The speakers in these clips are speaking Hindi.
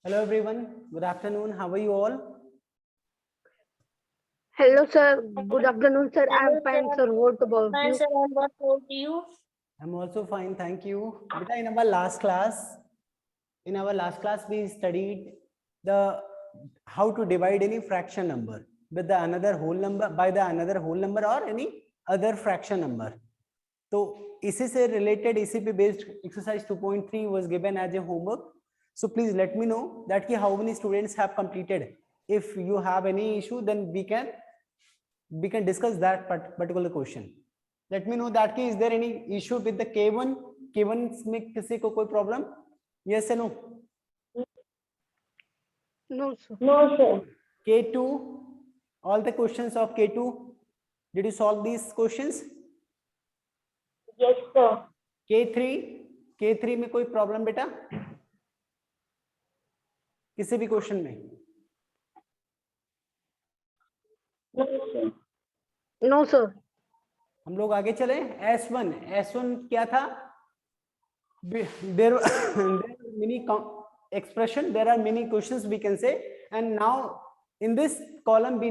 Hello everyone, good afternoon. How are you all? Hello, sir. Good afternoon, sir. I'm fine, sir. What about Fine, you? sir. And what about you? I'm also fine, thank you. Beta, in our last class, we studied the how to divide any fraction number with the another whole number by the another whole number or any other fraction number. तो इसी से related इसी पे based exercise 2.3 was given as a homework. So please let me know that ki how many students have completed. If you have any issue, then we can discuss that particular question. Let me know that is there any issue with the K1 में किसी को कोई problem? Yes or no? No, sir. No, sir. K2, all the questions of K2, did you solve these questions? Yes, sir. K3 में कोई problem बेटा किसी भी क्वेश्चन में? No, sir. No, sir. हम लोग आगे चले. S1 क्या था? There are many expression, there are many questions we can say, and now in this column we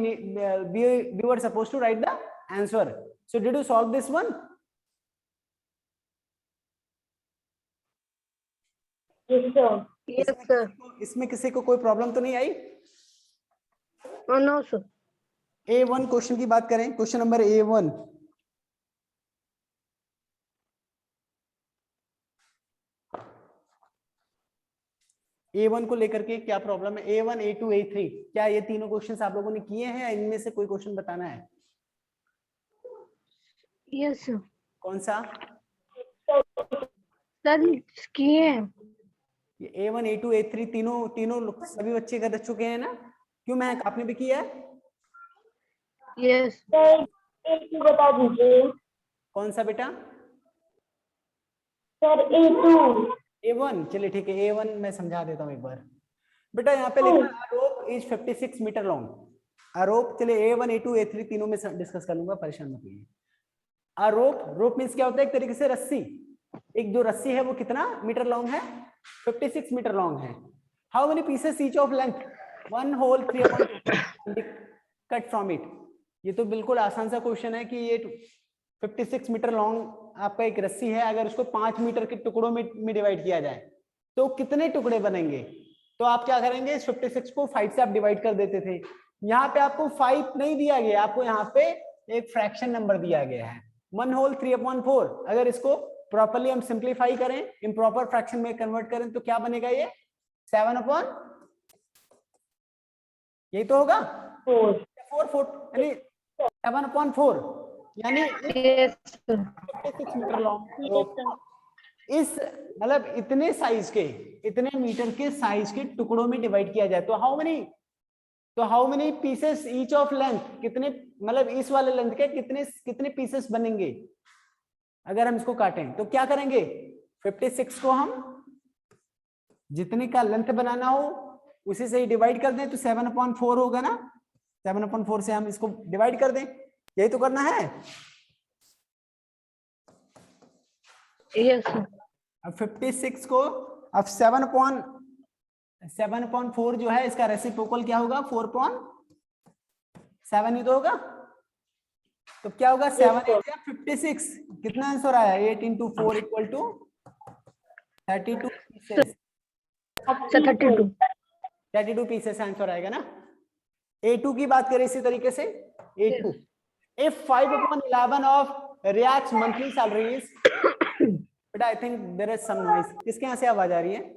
were supposed to write the answer. So did you solve this one? Yes, sir. Yes, sir. इसमें किसी को कोई प्रॉब्लम तो नहीं आई? No, sir. A1 क्वेश्चन की बात करें, क्वेश्चन नंबर A1. A1 को लेकर के क्या प्रॉब्लम है? A1, A2, A3, क्या ये तीनों क्वेश्चंस आप लोगों ने किए हैं या इनमें से कोई क्वेश्चन बताना है? Yes, sir. कौन सा? सर किए हैं. ये A1, A2, A3 तीनों सभी बच्चे कर चुके हैं ना? क्यों महक, आपने भी किया है? Yes. सर एक ही बता दीजिए. कौन सा बेटा? Sir A2. A1, चलिए ठीक है, A1 मैं समझा देता हूँ एक बार. बेटा यहाँ पे लिखा है रोप इज 56 मीटर लॉन्ग. रोप, चलिए A1, A2, A3 तीनों में डिस्कस कर लूंगा, परेशान मत होइए. रोप मीन्स क्या होता है? एक तरीके से रस्सी. एक जो रस्सी है वो कितना मीटर लॉन्ग है? 56 मीटर लॉन्ग है. How many pieces each of length? 1 whole 3 cut from it. ये तो बिल्कुल आसान सा क्वेश्चन है कि ये 56 मीटर लॉन्ग आपका एक रस्सी है, अगर उसको 5 मीटर के टुकड़ों में डिवाइड किया जाए तो कितने टुकड़े बनेंगे? तो आप क्या करेंगे? 56 को 5 से आप डिवाइड कर देते थे. यहाँ पे आपको 5 नहीं दिया गया, आपको यहाँ पे एक फ्रैक्शन नंबर दिया गया है 1 होल 3/4. अगर इसको प्रॉपर्ली हम सिंप्लीफाई करें, इम्प्रॉपर फ्रैक्शन में कन्वर्ट करें तो क्या बनेगा? ये 7/, यही तो होगा 4 यानी 7/4 यानी Yes, sir. 56 metre long rope. इस मतलब इतने मीटर के साइज के टुकड़ों में डिवाइड किया जाए तो how many pieces each of length, कितने मतलब इस वाले लेंथ के कितने पीसेस बनेंगे? अगर हम इसको काटें तो क्या करेंगे? 56 को हम जितने का लेंथ बनाना हो उसी से ही डिवाइड कर दें तो 7/4 होगा ना. 7/4 से हम इसको डिवाइड कर दें, यही तो करना है. Yes, sir. अब 56 को अब 7/4 जो है इसका रेसिप्रोकल क्या होगा? 4/7 ही तो होगा. तो क्या होगा? 7 या 56. कितना आंसर आया? 8 × 4 = 32 पीसेस. 32 पीसेस आंसर आएगा ना. A2 की बात करें इसी तरीके से. A2, if 5/11 of Riyad's monthly salary is, but I think there is some noise. किसके यहाँ से आवाज आ रही है?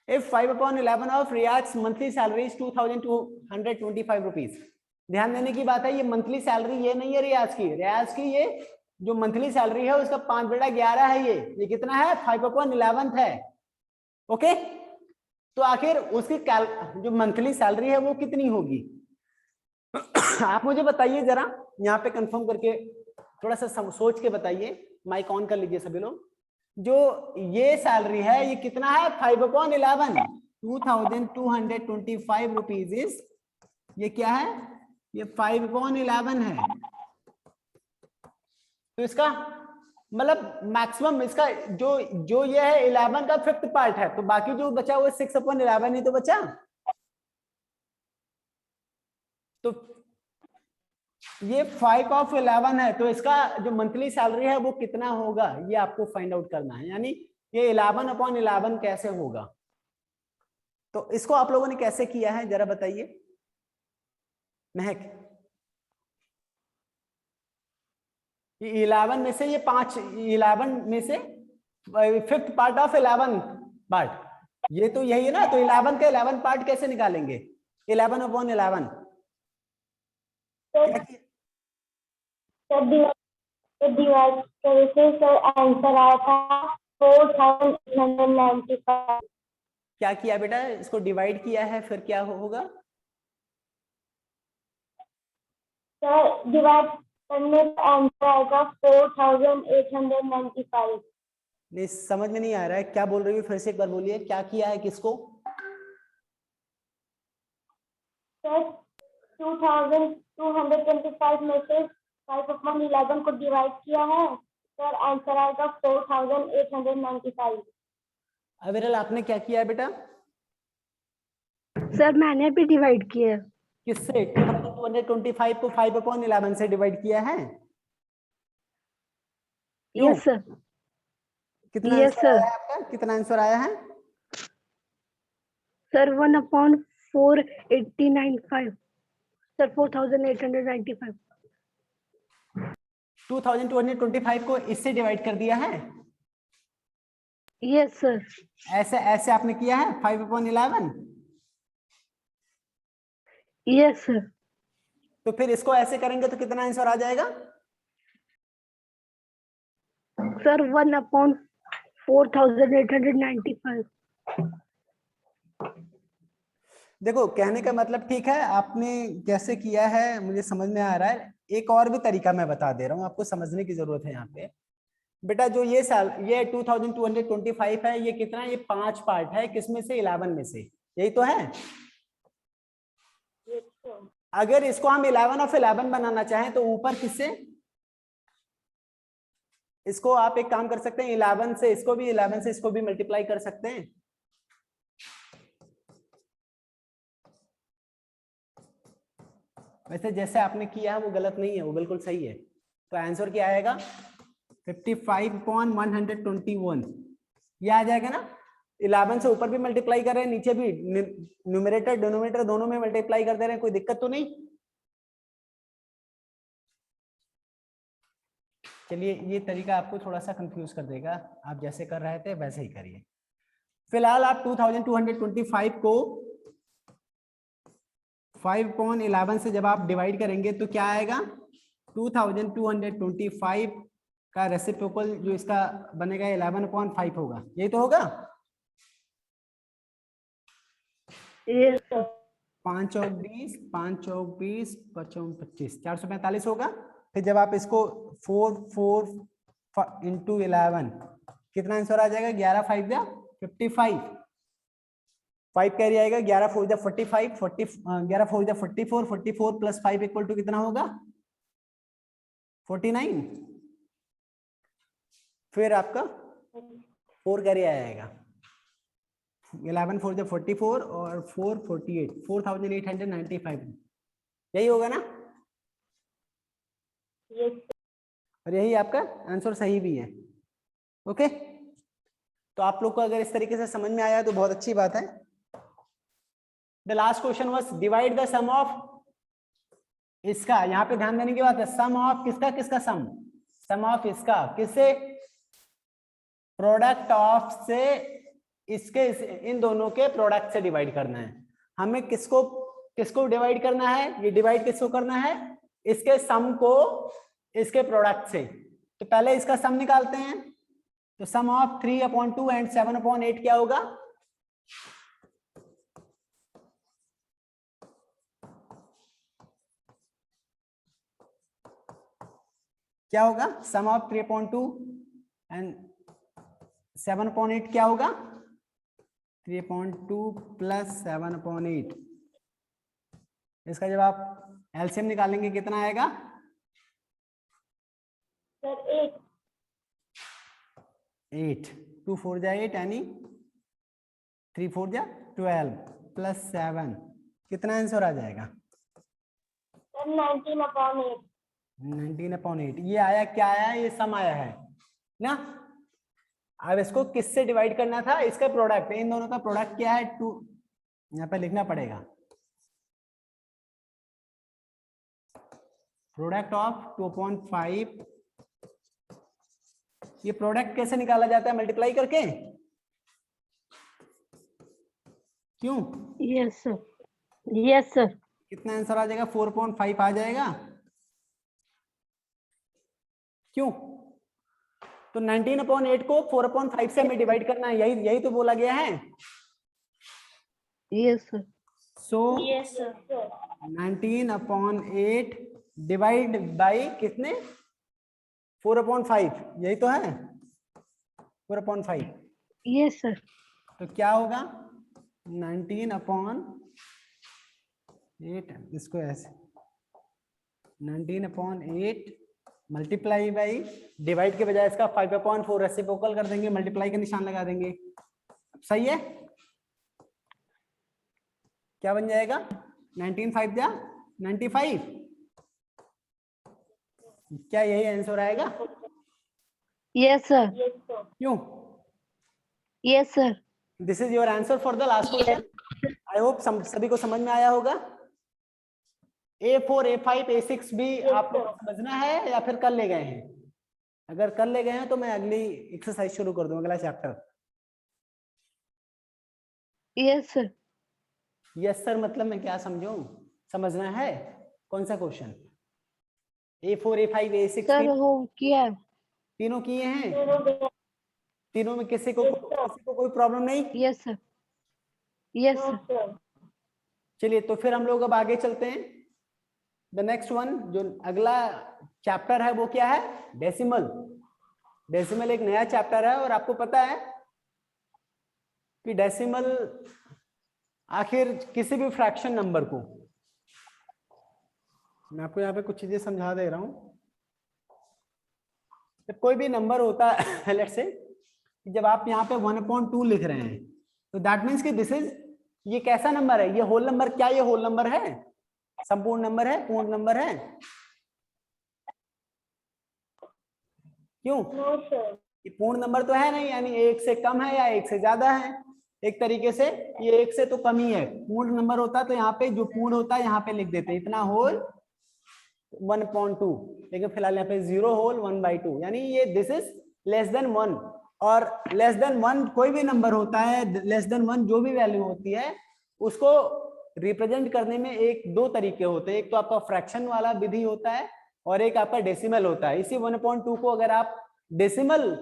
If 5/11 of Riyad's monthly salary is 2,225 rupees. ध्यान देने की बात है, ये मंथली सैलरी ये नहीं है रियाज की ये जो मंथली सैलरी है उसका 5/11 है. ये कितना है? 5/11 है. ओके, तो आखिर उसकी जो मंथली सैलरी है वो कितनी होगी? आप मुझे बताइए जरा, यहाँ पे कंफर्म करके थोड़ा सा सोच के बताइए. माइक ऑन कर लीजिए सभी लोग. जो ये सैलरी है ये कितना है? 5/11. 2,225 रुपीज इज, ये क्या है? ये 5/11 है. तो इसका मतलब मैक्सिमम इसका जो जो ये है 11 का 5th पार्ट है, तो बाकी जो बचा वो 6/11 ही तो बचा। तो ये 5/11 है, तो इसका जो मंथली सैलरी है वो कितना होगा ये आपको फाइंड आउट करना है, यानी ये 11/11 कैसे होगा। तो इसको आप लोगों ने कैसे किया है जरा बताइए महक। 11 में से ये 11 में से 5th पार्ट ऑफ 11 पार्ट, ये तो यही है ना। तो 11 का 11 पार्ट कैसे निकालेंगे? 11/11 सर डिवाइड करे से सर आंसर आया था 4895। क्या किया बेटा? इसको डिवाइड किया है, फिर क्या होगा? सर डिवाइड करने का आंसर आएगा 4895। नहीं समझ में नहीं आ रहा है, क्या बोल रही हो? फिर से एक बार बोलिए, क्या किया है किसको? सर 2225 में से 5/11 को डिवाइड किया है, सर आंसर आएगा 4895। अविरल आपने क्या किया है बेटा? सर मैंने भी डिवाइड किया है। किससे? 2225 को 5/11 से डिवाइड किया है। क्यों? Yes sir. कितना यस आंसर आया सर। है आपका? कितना आंसर आया है? Sir 1/4895 sir 4895। 2225 को इससे डिवाइड कर दिया है। Yes sir. ऐसे ऐसे आपने किया है 5/11। Yes sir. तो फिर इसको ऐसे करेंगे तो कितना आंसर आ जाएगा? सर 1/4895। देखो कहने का मतलब ठीक है, आपने कैसे किया है मुझे समझ में आ रहा है। एक और भी तरीका मैं बता दे रहा हूँ, आपको समझने की जरूरत है यहाँ पे। बेटा जो ये साल ये 2225 है, ये कितना है? ये 5 पार्ट है, किसमें से? 11 में से, यही तो है। अगर इसको हम 11/11 बनाना चाहें तो ऊपर किससे? इसको आप एक काम कर सकते हैं, 11 से इसको भी, 11 से इसको भी मल्टीप्लाई कर सकते हैं। वैसे जैसे आपने किया है वो गलत नहीं है, वो बिल्कुल सही है। तो आंसर क्या आएगा? 55/121 ये आ जाएगा ना। 11 से ऊपर भी मल्टीप्लाई कर रहे हैं, नीचे भी, न्यूमरेटर डिनोमिनेटर दोनों में मल्टीप्लाई कर दे रहे हैं, कोई दिक्कत तो नहीं। चलिए ये तरीका आपको थोड़ा सा कंफ्यूज कर देगा, आप जैसे कर रहे थे वैसे ही करिए। फिलहाल आप 2225 को 5/11 से जब आप डिवाइड करेंगे तो क्या आएगा? 2225 का रेसिप्रोकल जो इसका बनेगा 11/5 होगा, यही तो होगा। Yes sir. 5 चौक 20, 5 चौक 20, 5 चौक 25, 445 होगा। फिर जब आप इसको 4 into 11 कितना आंसर आ जाएगा? 11 5 जा 55, 5 कैरी आएगा, 11 4 जा 45, 11 4 जा 44, 44 प्लस 5 इक्वल टू कितना होगा? 49। फिर आपका 4 कैरी आएगा, 11 4 जा 44 और 4 48, 4895, यही होगा ना। और यही आपका आंसर सही भी है। ओके, तो आप लोग को अगर इस तरीके से समझ में आया तो बहुत अच्छी बात है। The last question was divide the sum of, इसका यहाँ पे ध्यान देने की बात है, सम ऑफ किसका किसका सम? सम ऑफ इसका किससे? प्रोडक्ट ऑफ से इसके इन दोनों के प्रोडक्ट से डिवाइड करना है हमें। किसको किसको डिवाइड करना है? ये डिवाइड किसको करना है? इसके सम को इसके प्रोडक्ट से। तो पहले इसका सम निकालते हैं। तो सम ऑफ 3/2 एंड 7/8 क्या होगा? क्या होगा? सम ऑफ 3/2 एंड 7/8 क्या होगा? 3/2 प्लस 7/8। इसका जब आप एलसीएम निकालेंगे कितना आएगा? सर 8। 8 2 4 जा 8 यानी 3 4 जा 12 प्लस 7 कितना आंसर आ जाएगा? सर 19/8। 19/8 ये आया, क्या आया? ये सम आया है ना। अब इसको किससे डिवाइड करना था? इसका प्रोडक्ट, इन दोनों का प्रोडक्ट क्या है? 2, यहाँ पे लिखना पड़ेगा प्रोडक्ट ऑफ 2/5। ये प्रोडक्ट कैसे निकाला जाता है? मल्टीप्लाई करके। क्यों? Yes sir, yes sir. कितना आंसर आ जाएगा? 4.5 आ जाएगा। क्यों? तो 19/8 को 4/5 से हमें डिवाइड करना है, यही तो बोला गया है। Yes sir, so yes sir. 19/8 divide by कितने? 4/5, यही तो है 4/5। Yes sir. तो क्या होगा? 19/8, इसको ऐसे 19/8 मल्टीप्लाई बाई, डिवाइड के बजाय इसका 5/4 रेसिप्रोकल कर देंगे, मल्टीप्लाई का निशान लगा देंगे। सही है? क्या बन जाएगा? 19 5 जा 95। क्या यही आंसर आएगा? Yes sir, yes sir. क्यों? Yes sir. This is your answer for the last question. I hope सभी को समझ में आया होगा। A4 A5 A6 भी आप लोग को समझना है या फिर कर ले गए हैं? अगर कर ले गए हैं तो मैं अगली एक्सरसाइज शुरू कर दूं, अगला chapter. Yes sir. Yes sir मतलब मैं क्या समझूं? समझना है? कौन सा question? A4 A5 A6 sir हो किया। तीनों किए हैं? तीनों गए। तीनों में किसी को कोई प्रॉब्लम नहीं? Yes sir, yes no sir. Sir. चलिए तो फिर हम लोग अब आगे चलते हैं। द नेक्स्ट वन, जो अगला चैप्टर है वो क्या है? डेसिमल। डेसिमल एक नया चैप्टर है और आपको पता है कि डेसिमल आखिर किसी भी फ्रैक्शन नंबर को, मैं आपको यहाँ पे कुछ चीजें समझा दे रहा हूं। जब कोई भी नंबर होता है लेट्स से, जब आप यहाँ पे 1/2 लिख रहे हैं तो दैट मीन्स कि दिस इज, ये कैसा नंबर है? ये होल नंबर। क्या ये होल नंबर है? संपूर्ण नंबर है? पूर्ण नंबर है? क्यों? No sir. ये पूर्ण नंबर तो है नहीं, यानी 1 से कम है या 1 से ज्यादा है। एक तरीके से ये 1 से तो कम ही है। पूर्ण नंबर होता तो यहाँ पे जो पूर्ण होता है यहाँ पे लिख देते इतना होल 1/2, लेकिन फिलहाल यहाँ पे 0 होल 1/2, यानी ये दिस इज लेस देन 1। और लेस देन 1 कोई भी नंबर होता है, लेस देन 1 जो भी वैल्यू होती है उसको रिप्रेजेंट करने में दो तरीके होते हैं। एक तो आपका फ्रैक्शन वाला विधि होता है और एक आपका डेसिमल होता है। इसी 1/2 को अगर आप डेसिमल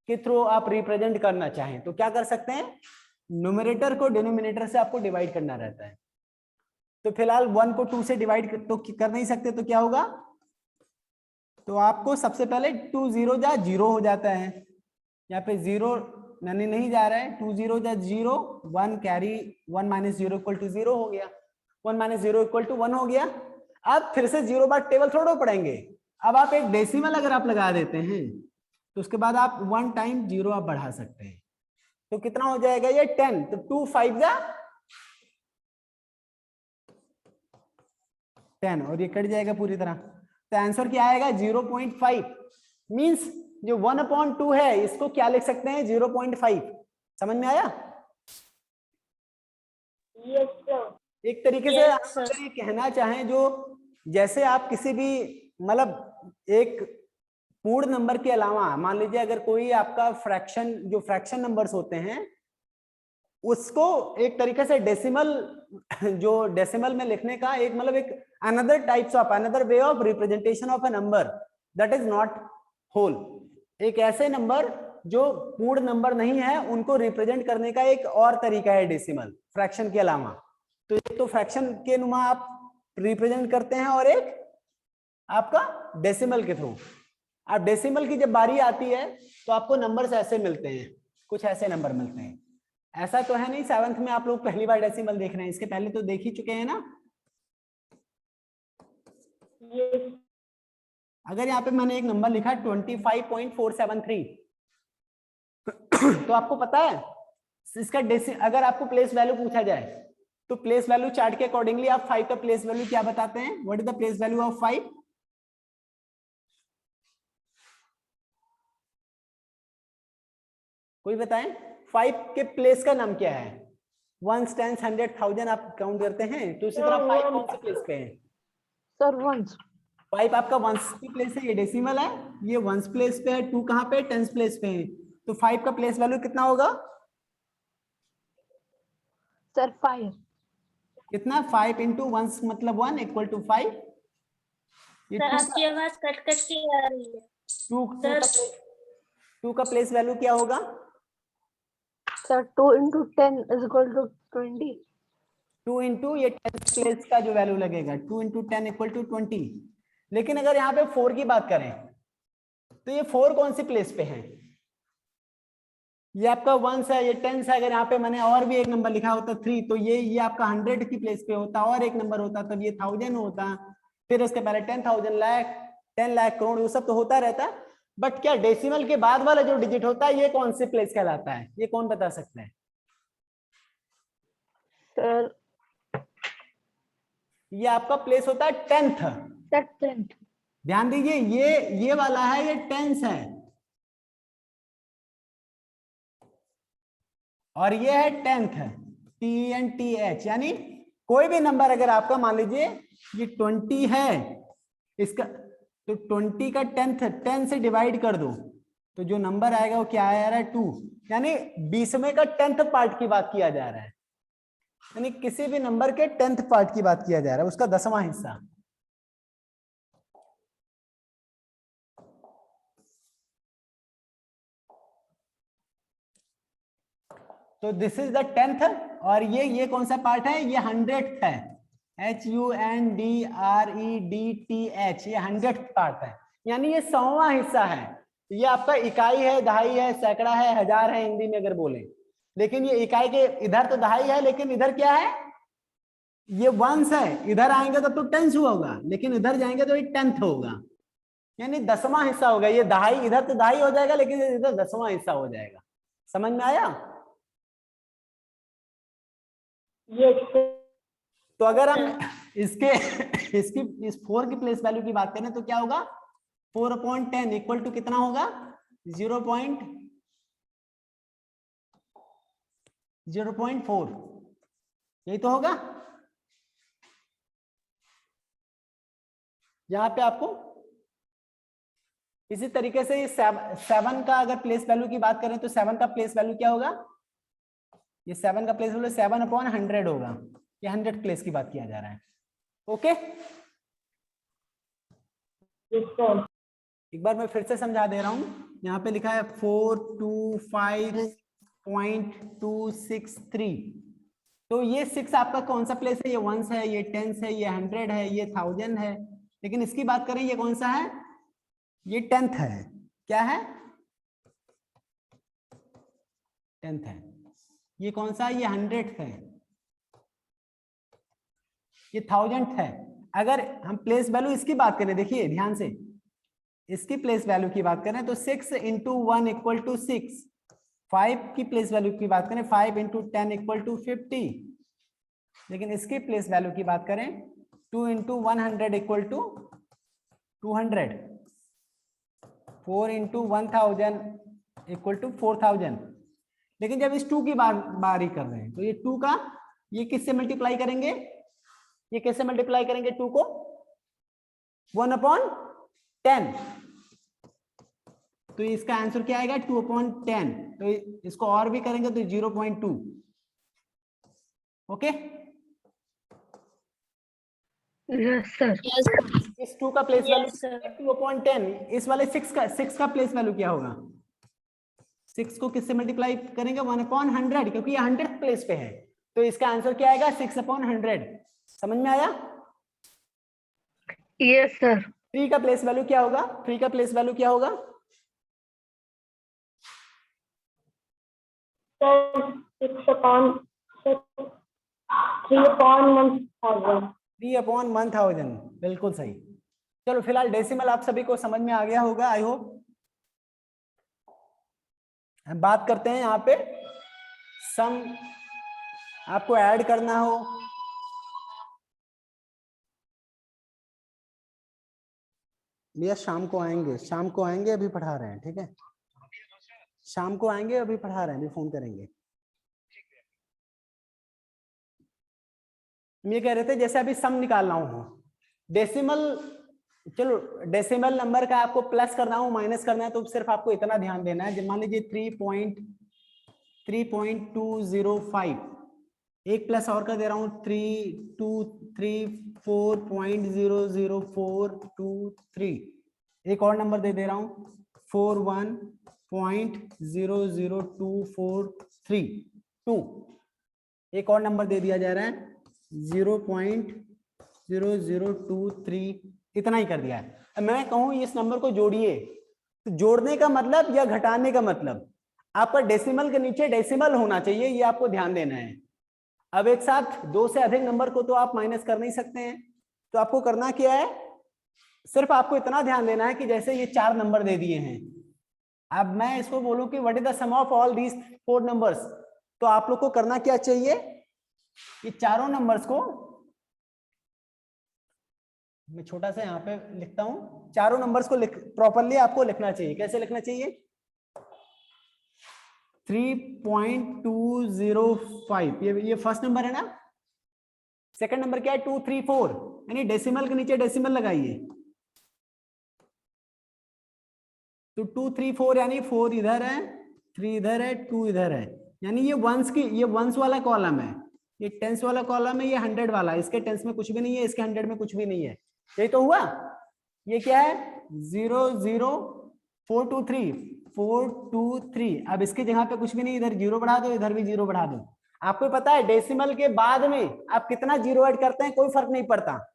के थ्रू आप रिप्रेजेंट करना चाहें तो क्या कर सकते हैं? न्यूमरेटर को डिनोमिनेटर से आपको डिवाइड करना रहता है। तो फिलहाल 1 को 2 से डिवाइड तो कर नहीं सकते, तो क्या होगा? तो आपको सबसे पहले 2 0 जा 0 हो जाता है। यहाँ पे 0 नहीं जा रहा है। 2 0 जा 0, 1 कैरी, 1 - 0 = 0 हो गया। 1 - 0 = 1 हो गया। अब फिर से 0 बार टेबल थोड़ा पढ़ेंगे। अब आप एक डेसिमल अगर आप लगा देते हैं तो उसके बाद आप 1 टाइम 0 आप बढ़ा सकते हैं। तो कितना हो जाएगा ये? 10। तो 2 5 जा 10 और ये कट जाएगा पूरी तरह। तो आंसर क्या आएगा? 0.5। मींस जो 1/2 है इसको क्या लिख सकते हैं? 0.5। समझ में आया? Yes sir. एक तरीके से आप अगर ये कहना चाहें, जो जैसे आप किसी भी मतलब एक पूर्ण नंबर के अलावा मान लीजिए अगर कोई आपका फ्रैक्शन, जो फ्रैक्शन नंबर्स होते हैं उसको एक तरीके से डेसिमल, जो डेसिमल में लिखने का एक मतलब एक another way of representation of a number that is not whole. एक ऐसे नंबर जो पूर्ण नंबर नहीं है उनको रिप्रेजेंट करने का एक और तरीका है डेसिमल, फ्रैक्शन के अलावा। तो एक तो फ्रैक्शन के नुमा आप रिप्रेजेंट करते हैं और एक आपका डेसिमल के थ्रू। आप डेसिमल की जब बारी आती है तो आपको नंबर्स ऐसे मिलते हैं, कुछ ऐसे नंबर मिलते हैं। ऐसा तो है नहीं 7th में आप लोग पहली बार डेसिमल देख रहे हैं, इसके पहले तो देख ही चुके हैं ना। यस। अगर यहाँ पे मैंने एक नंबर लिखा 25.473, तो आपको पता है इसका अगर आपको प्लेस वैल्यू पूछा जाए तो प्लेस वैल्यू चार्ट के अकॉर्डिंगली आप 5 का प्लेस वैल्यू क्या बताते हैं? What is the place value of 5? कोई बताएं 5 के प्लेस का नाम क्या है? 1 10 100 1000 आप काउंट करते हैं, तो इसी तरह 5 कौन से प्लेस पे है? Sir once. 5 आपका वंस की प्लेस है, ये डेसिमल है, ये वंस प्लेस पे है, 2 कहां पे? टेंस प्लेस पे है। तो 5 का प्लेस वैल्यू कितना होगा? सर 5। कितना? 5 इंटू वंस मतलब 1 इक्वल टू 5। ये सर 2 आपकी आवाज कट कट के आ रही है। 2 का प्लेस वैल्यू क्या होगा? Sir 2 into 10 is equal to 20। 2 into ये 10 प्लेस का जो वैल्यू लगेगा 2 इंटू 10 इक्वल टू 20। लेकिन अगर यहाँ पे 4 की बात करें तो ये 4 कौन सी प्लेस पे है? ये आपका 1 है, ये 10 है। अगर यहाँ पे मैंने और भी एक नंबर लिखा होता 3 तो ये आपका 100 की प्लेस पे होता, और एक नंबर होता तब ये 1000 होता, फिर उसके पहले 10,000 लाख 10 लाख करोड़, वो सब तो होता रहता। बट क्या डेसिमल के बाद वाला जो डिजिट होता है ये कौन सी प्लेस कहलाता है? ये कौन बता सकता है? सर ये आपका प्लेस होता है 10th। 10th। ध्यान दीजिए ये वाला है, ये 10th है, और ये है 10th TNTH। यानी कोई भी नंबर अगर आपका मान लीजिए ये 20 है, इसका तो 20 का 10 से डिवाइड कर दो तो जो नंबर आएगा वो क्या आ रहा है? 2। यानी 20वें का 10th पार्ट की बात किया जा रहा है, यानी किसी भी नंबर के 10th पार्ट की बात किया जा रहा है, उसका 10वां हिस्सा। तो दिस इज द 10th। और ये कौन सा पार्ट है? ये 100th है, HUNDREDTH, ये 100th पार्ट है, यानी ये 100वां हिस्सा है। ये आपका इकाई है, दहाई है, सैकड़ा है, हजार है हिंदी में अगर बोले। लेकिन ये इकाई के इधर तो दहाई है, लेकिन इधर क्या है? ये वंस है। इधर आएंगे तो टेंस होगा, लेकिन इधर जाएंगे तो ये 10th होगा, यानी 10वां हिस्सा होगा। ये दहाई इधर तो दहाई हो जाएगा, लेकिन इधर 10वां हिस्सा हो जाएगा। समझ में आया? तो अगर हम इस 4 की प्लेस वैल्यू की बात करें तो क्या होगा? 4/10 इक्वल टू कितना होगा? 0.4। यही तो होगा। यहां पे आपको इसी तरीके से 7 का अगर प्लेस वैल्यू की बात करें तो 7 का प्लेस वैल्यू क्या होगा? ये 7 का प्लेस वैल्यू 7/100 होगा। ये 100 प्लेस की बात किया जा रहा है। ओके, एक बार मैं फिर से समझा दे रहा हूं। यहाँ पे लिखा है 425.263। तो ये 6 आपका कौन सा प्लेस है? ये 1 है, ये 10 है, ये 100 है, ये 1000 है। लेकिन इसकी बात करें ये कौन सा है? ये 10th है। क्या है? 10th है। ये कौन सा है? ये 100th है, ये 1000th है। अगर हम प्लेस वैल्यू इसकी बात करें, देखिए ध्यान से, इसकी प्लेस वैल्यू की बात करें तो 6 इंटू 1 इक्वल टू 6। 5 की प्लेस वैल्यू की बात करें 5 इंटू 10 इक्वल टू 50। लेकिन इसकी प्लेस वैल्यू की बात करें 2 into 100 equal to 200। 4 into 1000 equal to 4000। लेकिन जब इस 2 की बारी कर रहे हैं तो ये 2 का ये किससे मल्टीप्लाई करेंगे? ये कैसे मल्टीप्लाई करेंगे 2 को? 1/10। तो इसका आंसर क्या आएगा? 2/10। तो इसको और भी करेंगे तो 0.2। Okay, yes sir. इस 2 का प्लेस वैल्यू 2/10। इस वाले 6 का प्लेस वैल्यू क्या होगा? 6 को किससे मल्टीप्लाई करेंगे? 1/100, क्योंकि ये 100th प्लेस पे है। तो इसका आंसर क्या आएगा? 6/100। समझ में आया? Yes sir. 3 का प्लेस वैल्यू क्या होगा? 3 का प्लेस वैल्यू क्या होगा? 3/1000। बिल्कुल सही। चलो फिलहाल डेसिमल आप सभी को समझ में आ गया होगा, आई होप। हम बात करते हैं यहाँ पे सम आपको ऐड करना हो, भैया शाम को आएंगे, शाम को आएंगे, अभी पढ़ा रहे हैं, ठीक है, शाम को आएंगे, अभी पढ़ा रहे हैं, अभी फोन करेंगे। हम ये कह रहे थे जैसे अभी सम निकालना हो, डेसिमल, चलो डेसिमल नंबर का आपको प्लस करना हो माइनस करना है तो सिर्फ आपको इतना ध्यान देना है, मान लीजिए 3.205, एक प्लस और का दे रहा हूं 3234.00423, एक और नंबर दे रहा हूं 41.00243, एक और नंबर दे दिया जा रहा है 0.0023, इतना ही कर दिया है। अब मैं कहूं इस नंबर को जोड़िए, तो जोड़ने का मतलब या घटाने का मतलब आपका डेसिमल के नीचे डेसिमल होना चाहिए, ये आपको ध्यान देना है। अब एक साथ दो से अधिक नंबर को तो आप माइनस कर नहीं सकते हैं, तो आपको करना क्या है, सिर्फ आपको इतना ध्यान देना है कि जैसे ये 4 नंबर दे दिए हैं, अब मैं इसको बोलूं कि what is the sum of all these 4 numbers, तो आप लोग को करना क्या चाहिए, ये चारों नंबर्स को मैं छोटा सा यहाँ पे लिखता हूं, चारों नंबर्स को प्रॉपरली आपको लिखना चाहिए। कैसे लिखना चाहिए, 3.205, ये फर्स्ट नंबर है ना, सेकंड नंबर क्या है 234, यानी डेसिमल के नीचे डेसिमल लगाइए, तो 234 यानी 4 इधर है, 3 इधर है, 2 इधर है, यानी ये वंस की, ये वंस वाला कॉलम है, ये टेंस वाला कॉलम है, ये 100 वाला, इसके टेंस में कुछ भी नहीं है, इसके 100 में कुछ भी नहीं है, यही तो हुआ। ये क्या है 423, अब इसकी जगह पे कुछ भी नहीं, इधर 0 बढ़ा दो, इधर भी 0 बढ़ा दो। आपको पता है डेसिमल के बाद में आप कितना 0 ऐड करते हैं कोई फर्क नहीं पड़ता,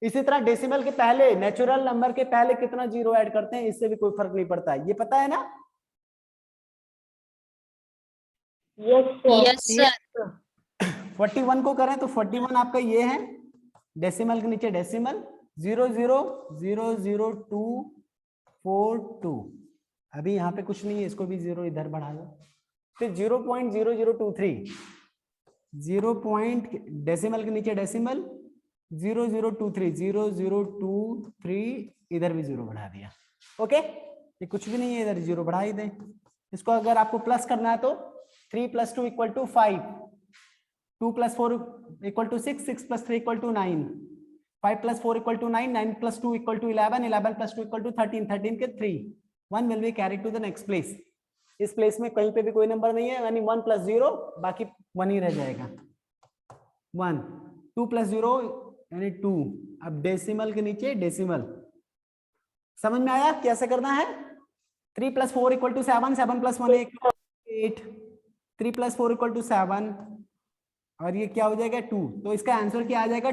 इसी तरह डेसिमल के पहले, नेचुरल नंबर के पहले कितना 0 ऐड करते हैं इससे भी कोई फर्क नहीं पड़ता, ये पता है ना। Yes sir. 41 को करें तो 41 आपका ये है, डेसिमल के नीचे डेसिमल 0.00242, अभी यहाँ पे कुछ नहीं है, इसको भी 0 इधर बढ़ा दो, फिर 0.0023, 0. डेसिमल के नीचे डेसिमल 0023, इधर भी 0 बढ़ा दिया, ओके, ये कुछ भी नहीं है, इधर 0 बढ़ा ही दें। इसको अगर आपको प्लस करना है तो 3 + 2 = 5, 2 + 4 = 6, 6 + 3 = 9, 5 + 4 = 9, 9 + 2 = 11, 11 + 2 = 13, 13 के 3, 1 will be carried to the next place। इस प्लेस में कहीं पे भी कोई नंबर नहीं है, यानी 1 + 0 बाकी 1 ही रह जाएगा, 1, 2 + 0 यानी 2, अब डेसिमल के नीचे डेसिमल, समझ में आया कैसे करना है। 3 + 4 = 7, 7 + 1 = 8, 3 + 4 = 7, और ये क्या हो जाएगा 2, तो इसका आंसर क्या आ जाएगा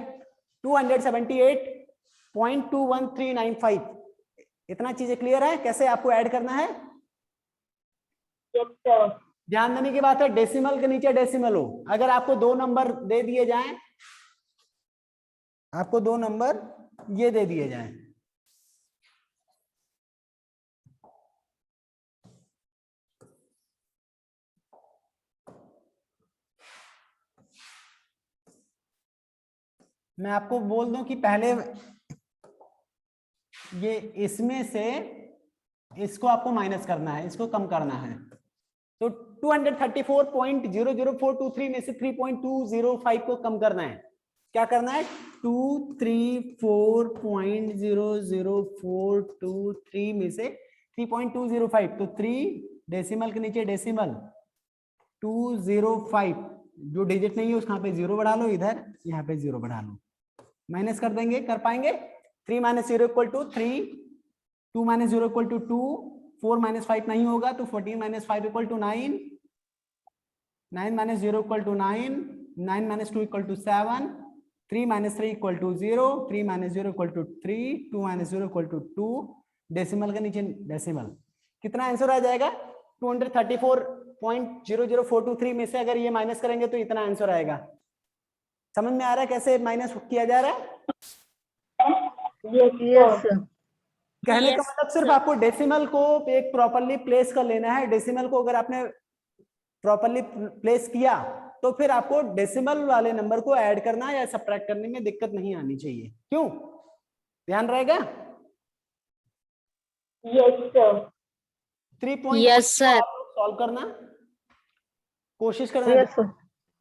278.21395। इतना चीजें क्लियर है कैसे आपको ऐड करना है। Yes sir. ध्यान देने की बात है, डेसिमल के नीचे डेसिमल हो, अगर आपको 2 नंबर दे दिए जाएं, आपको 2 नंबर ये दे दिए जाएं, मैं आपको बोल दूं कि पहले ये इसमें से इसको आपको माइनस करना है, इसको कम करना है, तो 234.00423 में से 3.205 को कम करना है। क्या करना है 234.00423 में से 3.205, तो 3 डेसिमल के नीचे डेसिमल 205, जो डिजिट नहीं है उसका पे 0 बढ़ा लो, इधर यहाँ पे 0 बढ़ा लो, माइनस कर देंगे, कर पाएंगे। 3 - 0 = 3, 2 - 0 = 2, 4 - 5 नहीं होगा तो 14 - 5 = 9, 9 - 0 = 9, 9 - 2 = 7, 3 - 3 = 0, 3 - 0 = 3, 2 - 0 = 2, डेसिमल के नीचे डेसिमल, कितना आंसर आ जाएगा 234.00423 में से अगर ये माइनस करेंगे तो इतना आंसर आएगा। समझ में आ रहा है कैसे माइनस किया जा रहा है। Yes sir. कहने का Yes, मतलब सिर्फ sir. आपको डेसिमल को एक प्रॉपरली प्लेस कर लेना है। डेसिमल को अगर आपने प्रॉपरली प्लेस किया तो फिर आपको डेसिमल वाले नंबर को ऐड करना या सब्ट्रैक्ट करने में दिक्कत नहीं आनी चाहिए। क्यों? ध्यान रहेगा? Yes, sir. 3.1 Yes, sir. Solve करना कोशिश करना। Yes, sir.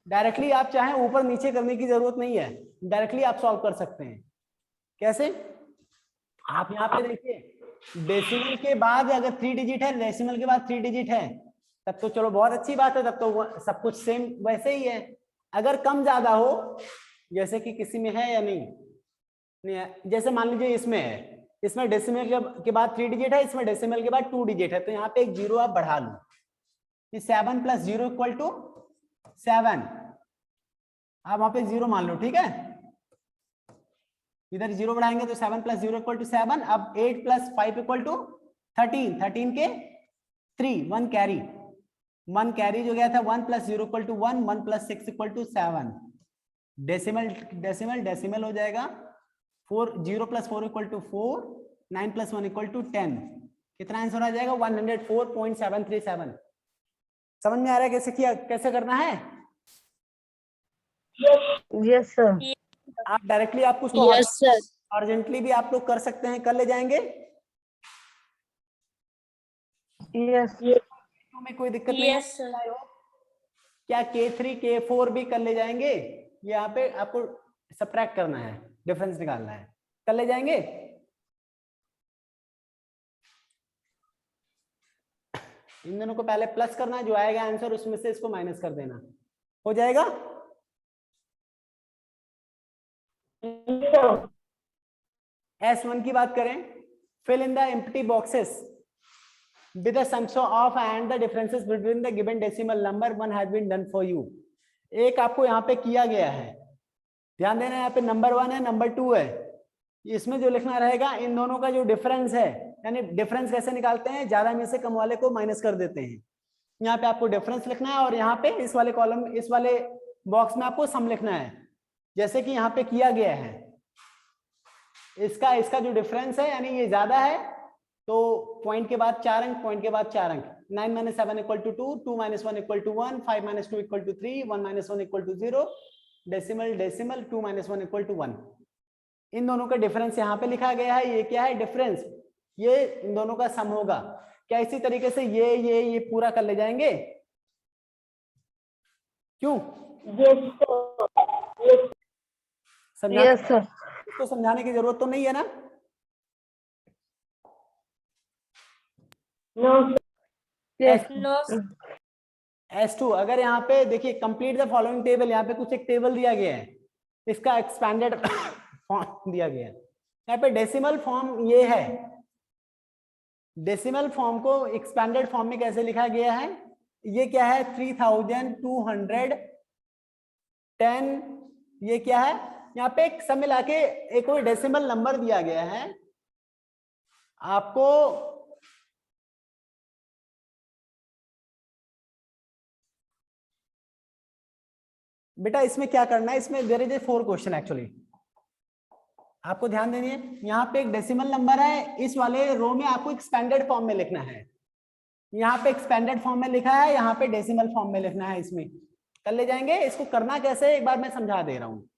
डायरेक्टली आप चाहें ऊपर नीचे करने की जरूरत नहीं है, डायरेक्टली आप सॉल्व कर सकते हैं। कैसे? आप यहाँ पे देखिए, डेसिमल के बाद अगर 3 डिजिट है, डेसिमल के बाद 3 डिजिट है, तब तो चलो बहुत अच्छी बात है, तब तो सब कुछ सेम वैसे ही है। अगर कम ज्यादा हो, जैसे कि किसी में है या नहीं है, जैसे मान लीजिए इसमें है, इसमें डेसिमल के बाद 3 डिजिट है, इसमें डेसिमल के बाद 2 डिजिट है, तो यहाँ पे एक जीरो आप बढ़ा लो। 7 + 0 = 7, आप वहां पे 0 मान लो, ठीक है? इधर 0 बढ़ाएंगे तो 7 + 0 = 7। अब 8 + 5 = 13, 13 के 3, 1 कैरी, 1 कैरी जो गया था, 1 + 0 = 1, 1 + 6 = 7। डेसिमल डेसिमल डेसिमल हो जाएगा 4, 0 + 4 = 4, 9 + 1 = 10। कितना आंसर आ जाएगा? 104.737। समझ में आ रहा है कैसे किया, कैसे करना है? Yes, sir. आप डायरेक्टली आपको उसको Yes, sir. अर्जेंटली भी आप लोग कर सकते हैं, कर ले जाएंगे, Yes. तो में कोई दिक्कत नहीं है। Yes, sir. क्या K3 K4 भी कर ले जाएंगे? यहाँ पे आपको सब्ट्रैक्ट करना है, डिफरेंस निकालना है, कर ले जाएंगे? इन दोनों को पहले प्लस करना है, जो आएगा आंसर उसमें से इसको माइनस कर देना, हो जाएगा? S1 की बात करें, fill in the empty boxes with the sums of and the differences between the given decimal number. One has been done for you. एक आपको यहाँ पे किया गया है, ध्यान देना, यहाँ पे नंबर 1 है, नंबर 2 है, इसमें जो लिखना रहेगा इन दोनों का जो डिफरेंस है, यानी डिफरेंस कैसे निकालते हैं, ज्यादा में से कम वाले को माइनस कर देते हैं। यहाँ पे आपको डिफरेंस लिखना है और यहाँ पे इस वाले कॉलम, इस वाले बॉक्स में आपको सम लिखना है, जैसे कि यहाँ पे किया गया है। इसका जो डिफरेंस है, यानी ये ज्यादा है तो पॉइंट के बाद 4 अंक, पॉइंट के बाद 4 अंक। 9 - 7 = 2, 2 - 1 = 1, 5 - 2 = 3, 1 - 1 = 0, डेसिमल डेसिमल, 2 - 1 = 1। इन दोनों का डिफरेंस यहाँ पे लिखा गया है। ये क्या है? डिफरेंस। ये इन दोनों का सम होगा। क्या इसी तरीके से ये पूरा कर ले जाएंगे? क्यों? Yes, sir. समझा? Yes, sir. इसको समझाने की जरूरत तो नहीं है ना? No, sir. Yes. No, S2, अगर यहाँ पे देखिए, कंप्लीट द फॉलोइंग टेबल, यहाँ पे कुछ एक टेबल दिया गया है, इसका एक्सपैंडेड फॉर्म दिया गया है। यहाँ पे डेसिमल फॉर्म ये है, डेसिमल फॉर्म को एक्सपैंडेड फॉर्म में कैसे लिखा गया है? ये क्या है? 3210। ये क्या है? यहाँ पे एक सब मिला के एक कोई डेसिमल नंबर दिया गया है आपको। बेटा इसमें क्या करना है, इसमें there is a 4 question actually, आपको ध्यान देनी है। यहाँ पे एक डेसिमल नंबर है, इस वाले रो में आपको एक्सपेंडेड फॉर्म में लिखना है। यहाँ पे एक्सपेंडेड फॉर्म में लिखा है, यहाँ पे डेसिमल फॉर्म में लिखना है। इसमें कर ले जाएंगे। इसको करना कैसे है एक बार मैं समझा दे रहा हूँ।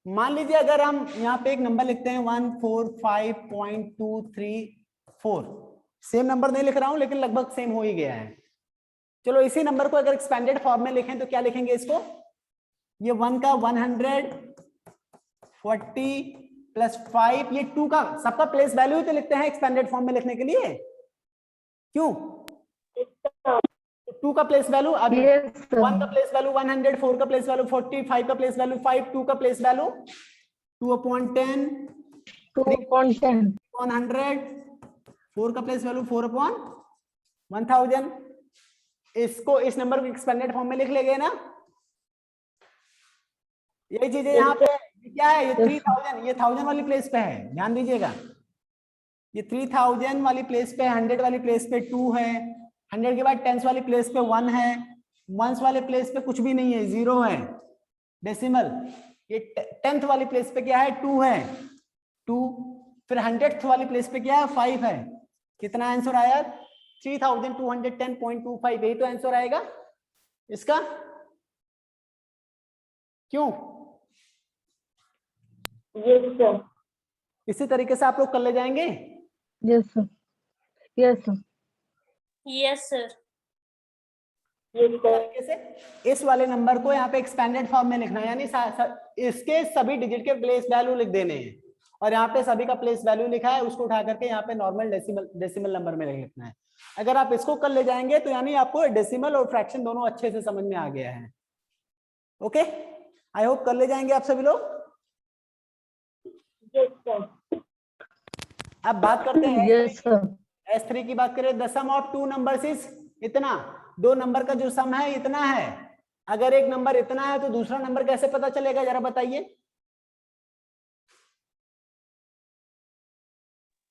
मान लीजिए अगर हम यहाँ पे एक नंबर लिखते हैं 145.234, सेम नंबर नहीं लिख रहा हूं लेकिन लगभग सेम हो ही गया है। चलो इसी नंबर को अगर एक्सपेंडेड फॉर्म में लिखें तो क्या लिखेंगे इसको? ये 1 का 140 प्लस 5, ये 2 का, सबका प्लेस वैल्यू तो लिखते हैं एक्सपेंडेड फॉर्म में लिखने के लिए। क्यों? 2 का प्लेस वैल्यू, अब 1 का प्लेस वैल्यू 100, 4 का प्लेस वैल्यू 40, 5 का प्लेस वैल्यू 5, 2 का प्लेस वैल्यू 2/10, 2/10, 100, 4 का प्लेस वैल्यू 4/1000। इसको, इस नंबर को एक्सपेंडेड फॉर्म में लिख लेंगे ना। यही चीजें यहाँ पे क्या है, ये 3000, ये 1000 वाली प्लेस पे है, ध्यान दीजिएगा। ये 3000 वाली प्लेस पे, 100 वाली प्लेस पे 2 है, 100 के बाद 10 वाली प्लेस पे 1 है, 1 वाले प्लेस पे कुछ भी नहीं है, 0 है डेसिमल। ये 10th वाली प्लेस पे क्या है? 2 है, 2। फिर 100th वाली प्लेस पे क्या है 5 है, कितना आंसर आया 3210.25, यही तो आंसर आएगा इसका। क्यों? Yes sir. इसी तरीके से आप लोग कर ले जाएंगे। Yes, sir. Yes, sir. Yes sir. Yes sir. तरीके से इस वाले नंबर को यहाँ पे एक्सपेंडेड फॉर्म में लिखना है, यानी इसके सभी डिजिट के प्लेस वैल्यू लिख देने हैं, और यहाँ पे सभी का प्लेस वैल्यू लिखा है उसको उठा करके यहाँ पे नॉर्मल डेसिमल नंबर में लिखना है। अगर आप इसको कर ले जाएंगे तो यानी आपको डेसिमल और फ्रैक्शन दोनों अच्छे से समझ में आ गया है। ओके, आई होप कर ले जाएंगे आप सभी लोग। Yes sir. अब बात करते हैं Yes, sir. S3 की बात करें। The sum of two numbers is इतना, दो नंबर का जो सम है इतना है। अगर एक नंबर इतना है तो दूसरा नंबर कैसे पता चलेगा जरा बताइए।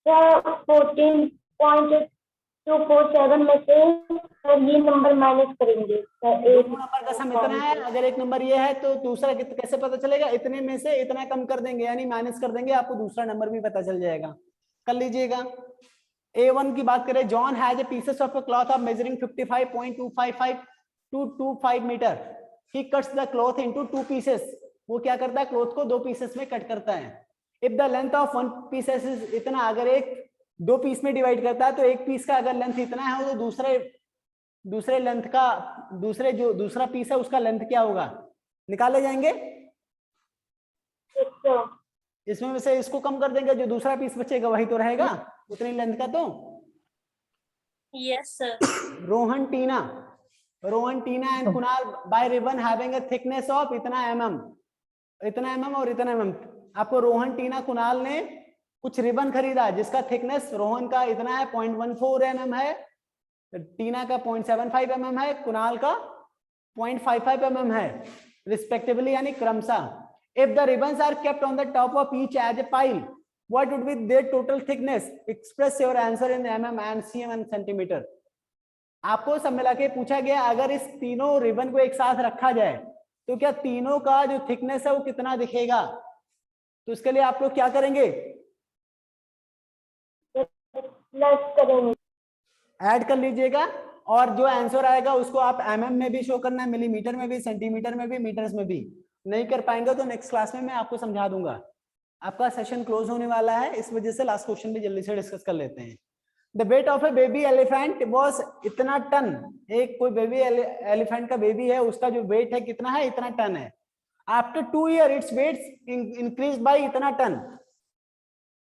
सर 14.247 में से सर ये नंबर माइनस करेंगे सर। एक दोनों नंबर का सम इतना है, अगर एक नंबर ये है तो दूसरा कैसे पता चलेगा, इतने में से इतना कम कर देंगे यानी माइनस कर देंगे, आपको दूसरा नंबर भी पता चल जाएगा। कर लीजिएगा। A1 की बात करें, John has a pieces of a cloth of measuring 55.255 to 25 metre. He cuts the cloth into two pieces. वो क्या करता है, क्लॉथ को दो पीसेस में कट करता है। If the length of one pieces is इतना, अगर एक दो पीस में डिवाइड करता है तो एक पीस का अगर लेंथ इतना है तो दूसरे लेंथ का दूसरा पीस है उसका लेंथ क्या होगा, निकाले जाएंगे। Yes sir. इसमें से इसको कम कर देंगे, जो दूसरा पीस बचेगा वही तो रहेगा उतनी लेंथ का। तो yes sir. Rohan Tina and Kunal buy ribbon having a thickness of इतना mm और इतना mm। आपको रोहन टीना कुणाल ने कुछ रिबन खरीदा जिसका थिकनेस रोहन का इतना है 0.14 mm है, टीना का 0.75 mm है, कुणाल का 0.55 mm है रिस्पेक्टिवली, यानी क्रमशः। If the ribbons are kept on the top of each as a pile, what would be their total thickness? Express your answer in mm and cm and centimeter। आपको सब मिला के पूछा गया अगर इस तीनों रिबन को एक साथ रखा जाए तो क्या तीनों का जो थिकनेस है वो कितना दिखेगा। तो इसके लिए आप लोग क्या करेंगे, प्लस करेंगे। ऐड कर लीजिएगा, और जो आंसर आएगा उसको आप mm में भी शो करना है, मिलीमीटर में भी, सेंटीमीटर में भी, मीटर्स में भी। नहीं कर पाएंगे तो नेक्स्ट क्लास में मैं आपको समझा दूंगा। आपका सेशन क्लोज होने वाला है, इस वजह से लास्ट क्वेश्चन भी जल्दी से डिस्कस कर लेते हैं। The weight of A baby elephant was इतना टन। एक कोई बेबी एलिफेंट का बेबी है, उसका जो वेट है कितना है, इतना टन है। After 2 year its weight increase by इतना टन।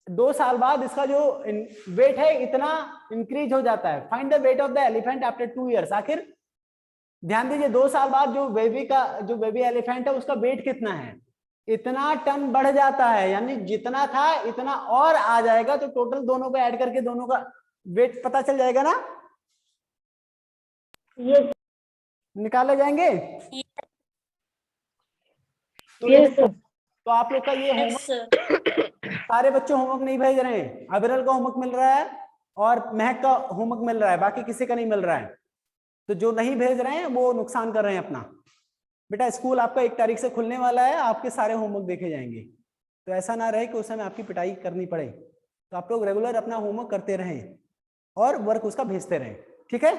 2 साल बाद इसका जो वेट है इतना इंक्रीज हो जाता है। Find the weight of the elephant after 2 years. आखिर ध्यान दीजिए 2 साल बाद जो बेबी एलिफेंट है उसका वेट कितना है, इतना टन बढ़ जाता है, यानी जितना था इतना और आ जाएगा, तो टोटल दोनों को ऐड करके दोनों का वेट पता चल जाएगा ना। यस। निकाले जाएंगे। Yes, sir. तो आप लोग का ये यस होमवर्क, सर। सारे बच्चे होमवर्क नहीं भेज रहे हैं। अविरल का होमवर्क मिल रहा है और महक का होमवर्क मिल रहा है, बाकी किसी का नहीं मिल रहा है। तो जो नहीं भेज रहे हैं वो नुकसान कर रहे हैं अपना। बेटा स्कूल आपका 1 तारीख से खुलने वाला है, आपके सारे होमवर्क देखे जाएंगे, तो ऐसा ना रहे कि उस समय आपकी पिटाई करनी पड़े। तो आप लोग रेगुलर अपना होमवर्क करते रहें और वर्क उसका भेजते रहें, ठीक है।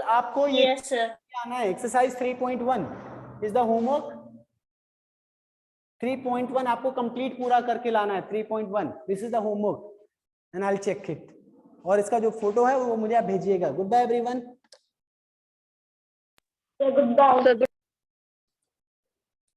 आपको ये यस सर। आना है। Exercise 3.1 is the homework. 3.1 आपको कंप्लीट पूरा करके लाना है। 3.1 this is the homework and I will check it. और इसका जो फोटो है वो मुझे आप भेजिएगा। Goodbye everyone. Good bye.